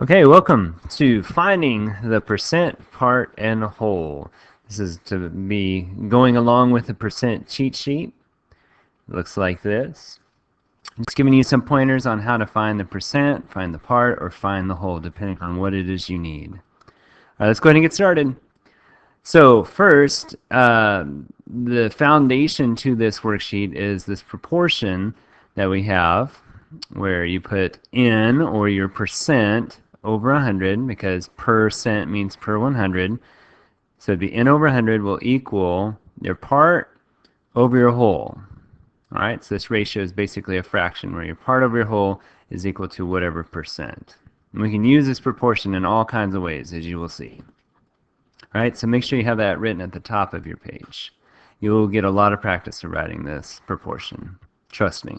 Okay, welcome to finding the percent, part, and whole. This is to be going along with the percent cheat sheet. It looks like this. I'm just giving you some pointers on how to find the percent, find the part, or find the whole, depending on what it is you need. All right, let's go ahead and get started. So first, the foundation to this worksheet is this proportion that we have, where you put n, or your percent, over 100, because percent means per 100. So it'd be n over 100 will equal your part over your whole. All right, so this ratio is basically a fraction, where your part over your whole is equal to whatever percent. And we can use this proportion in all kinds of ways, as you will see. All right, so make sure you have that written at the top of your page. You'll get a lot of practice of writing this proportion. Trust me.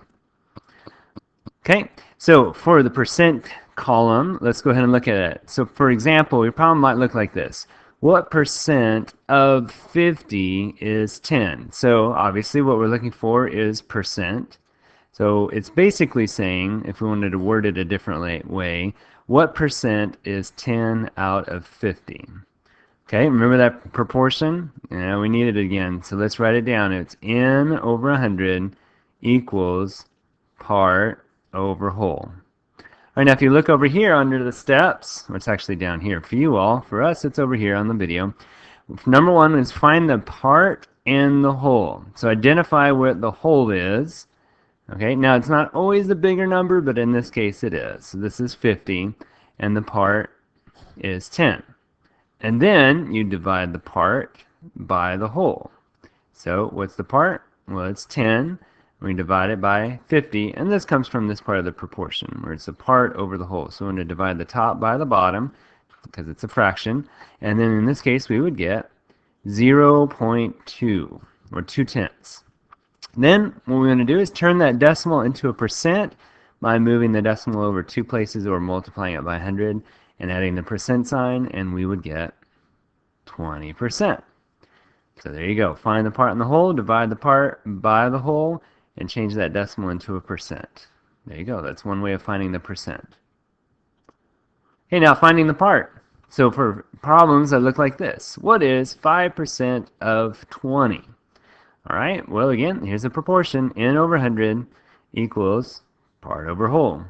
Okay, so for the percent column, let's go ahead and look at it. So for example, your problem might look like this. What percent of 50 is 10? So obviously what we're looking for is percent. So it's basically saying, if we wanted to word it a different way, what percent is 10 out of 50? Okay, remember that proportion? Yeah, we need it again. So let's write it down. It's n over 100 equals part over whole. All right, now if you look over here under the steps, it's actually down here for you all. For us, it's over here on the video. Number one is find the part and the whole. So identify what the whole is. Okay, now it's not always the bigger number, but in this case it is. So this is 50, and the part is 10. And then you divide the part by the whole. So what's the part? Well, it's 10. We divide it by 50, and this comes from this part of the proportion, where it's the part over the whole. So we're going to divide the top by the bottom, because it's a fraction, and then in this case we would get 0.2, or 2/10. Then what we're going to do is turn that decimal into a percent by moving the decimal over two places, or multiplying it by 100, and adding the percent sign, and we would get 20%. So there you go. Find the part and the whole, divide the part by the whole, and change that decimal into a percent. There you go. That's one way of finding the percent. Okay, now finding the part. So for problems that look like this, what is 5% of 20? All right, well again, here's the proportion. N over 100 equals part over whole.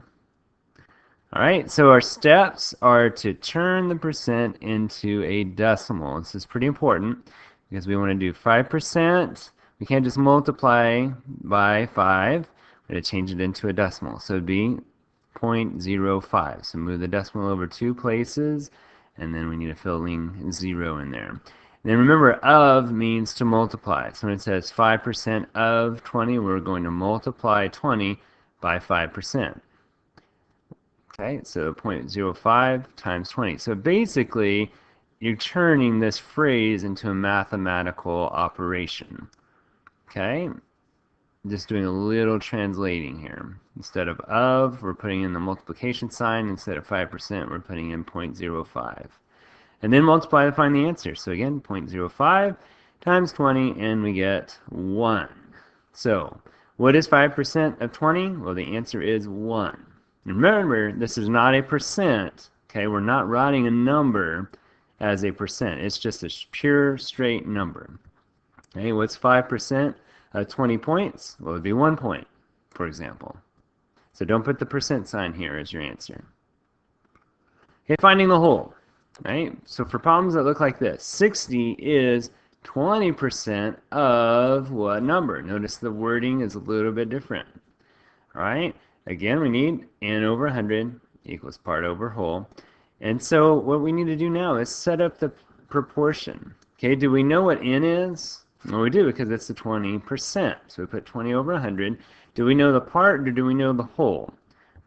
All right, so our steps are to turn the percent into a decimal. This is pretty important because we want to do 5%. We can't just multiply by 5. We're going to change it into a decimal. So it would be 0.05. So move the decimal over two places, and then we need a filling 0 in there. And then remember, of means to multiply. So when it says 5% of 20, we're going to multiply 20 by 5%. Okay, so 0.05 times 20. So basically, you're turning this phrase into a mathematical operation. Okay, just doing a little translating here. Instead of, we're putting in the multiplication sign. Instead of 5%, we're putting in 0.05. And then multiply to find the answer. So again, 0.05 times 20, and we get 1. So what is 5% of 20? Well, the answer is 1. Remember, this is not a percent. Okay, we're not writing a number as a percent. It's just a pure straight number. Okay, what's 5% of 20 points? Well, it would be 1 point, for example. So don't put the percent sign here as your answer. Okay, finding the whole. Right? So for problems that look like this, 60 is 20% of what number? Notice the wording is a little bit different. All right? Again, we need n over 100 equals part over whole. And so what we need to do now is set up the proportion. Okay, do we know what n is? Well, we do, because it's the 20%. So we put 20 over 100. Do we know the part, or do we know the whole?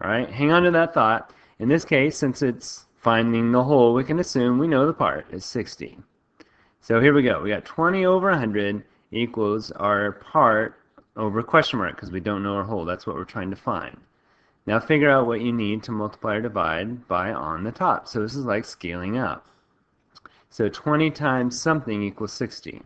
All right, hang on to that thought. In this case, since it's finding the whole, we can assume we know the part is 60. So here we go. We got 20 over 100 equals our part over question mark, because we don't know our whole. That's what we're trying to find. Now figure out what you need to multiply or divide by on the top. So this is like scaling up. So 20 times something equals 60.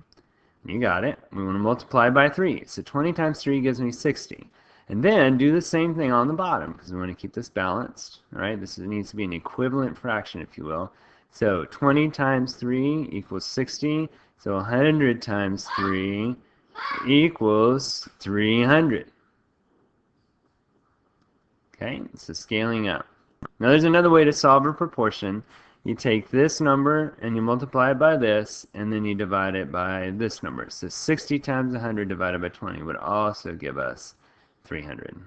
You got it. We want to multiply by 3. So 20 times 3 gives me 60. And then do the same thing on the bottom, because we want to keep this balanced. All right, needs to be an equivalent fraction, if you will. So 20 times 3 equals 60. So 100 times 3 equals 300. Okay, so scaling up. Now there's another way to solve a proportion. You take this number and you multiply it by this, and then you divide it by this number. So 60 times 100 divided by 20 would also give us 300.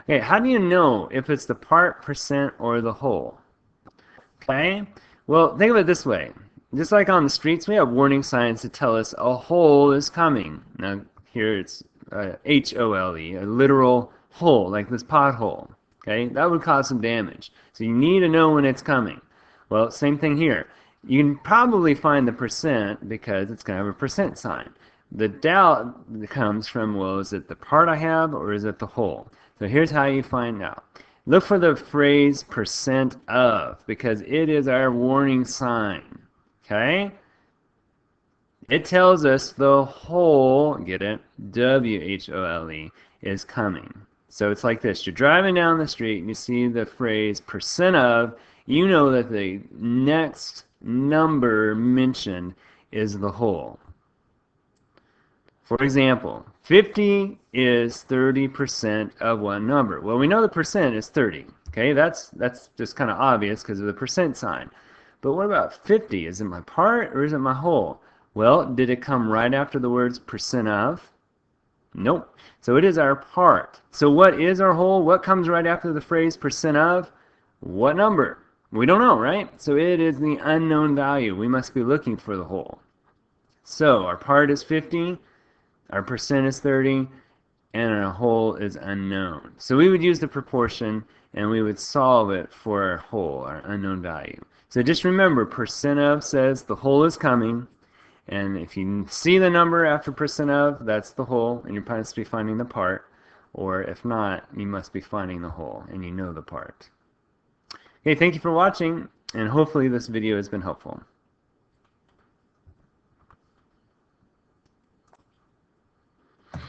Okay, how do you know if it's the part, percent, or the whole? Okay, well, think of it this way. Just like on the streets, we have warning signs to tell us a hole is coming. Now, here it's H-O-L-E, a literal hole, like this pothole. Okay, that would cause some damage. So you need to know when it's coming. Well, same thing here. You can probably find the percent because it's going to have a percent sign. The doubt comes from, well, is it the part I have or is it the whole? So here's how you find out. Look for the phrase percent of, because it is our warning sign. Okay? It tells us the whole, get it? W-H-O-L-E is coming. So it's like this. You're driving down the street and you see the phrase percent of. You know that the next number mentioned is the whole. For example, 50 is 30% of one number. Well, we know the percent is 30. Okay, that's just kind of obvious because of the percent sign. But what about 50? Is it my part or is it my whole? Well, did it come right after the words percent of? Nope. So it is our part. So what is our whole? What comes right after the phrase percent of? What number? We don't know, right? So it is the unknown value. We must be looking for the whole. So our part is 50, our percent is 30, and our whole is unknown. So we would use the proportion and we would solve it for our whole, our unknown value. So just remember, percent of says the whole is coming. And if you see the number after percent of, that's the whole, and you must be finding the part. Or if not, you must be finding the whole, and you know the part. Okay, thank you for watching, and hopefully this video has been helpful.